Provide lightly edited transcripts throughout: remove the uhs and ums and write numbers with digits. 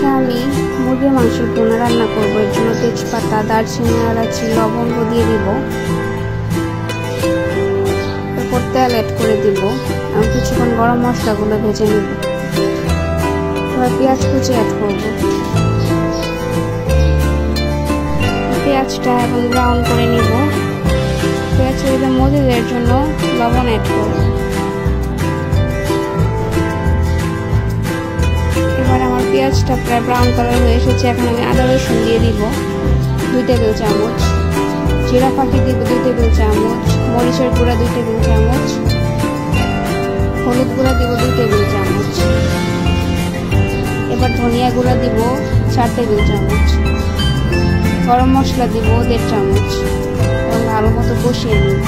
আজকে আমি মুরগির মাংসের ভুনা রান্না করবো। এর জন্য তেজপাতা, দারচিনি, এলাচি, লবঙ্গ দিয়ে দিব। এরপর তেল অ্যাড করে দিব। আমি কিছুক্ষণ গরম মশলাগুলো ভেজে নেব। এবার পেঁয়াজ কুচি অ্যাড করব। পেঁয়াজটা এখন ব্রাউন করে নিব। পেঁয়াজের মরিচের জন্য লবণ অ্যাড করব। এবার আমার পেঁয়াজটা প্রায় ব্রাউন কালার হয়ে এসেছে। এখন আমি আদা রসুন দিয়ে দিব 2 টেবিল চামচ, জিরা ফাঁকি দিব 2 টেবিল চামচ, মরিচের গুঁড়া 2 টেবিল চামচ, হলুদ গুঁড়া দিব 2 টেবিল চামচ। এবার ধনিয়া গুঁড়া দিব 4 টেবিল চামচ, গরম মশলা দিব 1.5 চামচ এবং ভালো মতো কষিয়ে নিব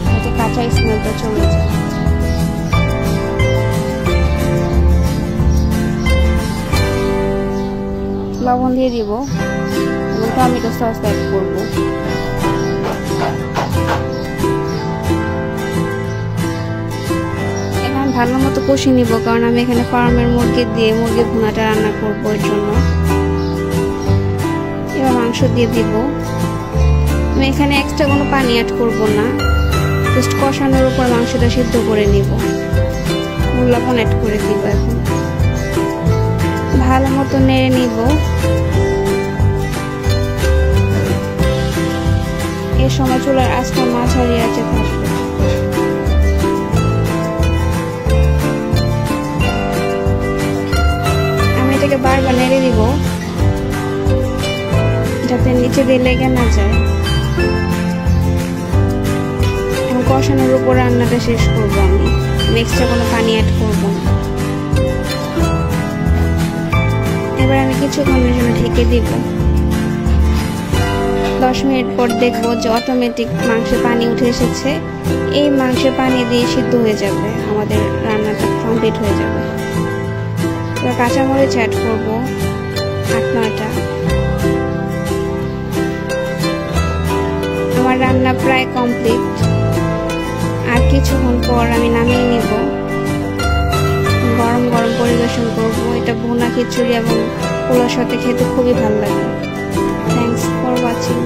যাতে কাঁচা স্মেলটা চলে যায়। লবণ দিয়ে দিব এবং টমেটো সস অ্যাড করব। এখন ভালো মতো কষিয়ে নিব, কারণ আমি এখানে ফার্মের মুরগি দিয়ে মুরগির ভুনাটা রান্না করব। এর জন্য এবার মাংস দিয়ে দিব। আমি এখানে এক্সট্রা কোনো পানি অ্যাড করব না, জাস্ট কষানোর উপর মাংসটা সিদ্ধ করে নিব। লবণ অ্যাড করে দিব। এখন ভালো মতো নেড়ে নিব। এ সময় চুলার আঁচটা মাঝারি আঁচে থাকবে। আমি এটাকে বারবার নেড়ে দিব যাতে নিচে দিয়ে লেগে না যায়। এবং কষানোর উপর রান্নাটা শেষ করব। আমি এক্সট্রা কোনো পানি অ্যাড করব না। এবার আমি কিছুক্ষণের জন্য ঢেকে দিব। 10 মিনিট পর দেখবো যে অটোমেটিক মাংসে পানি উঠে এসেছে। এই মাংসের পানি দিয়ে সিদ্ধ হয়ে যাবে, আমাদের রান্নাটা কমপ্লিট হয়ে যাবে। এবার কাঁচামরিচ অ্যাড করবো 8-9টা। আমার রান্না প্রায় কমপ্লিট। আর কিছুক্ষণ পর আমি নামিয়ে নিব। গরম গরম পরিবেশন করব। এটা ভুনা খিচুড়ি এবং পোলার সাথে খেতে খুবই ভালো লাগে। Thanks for watching.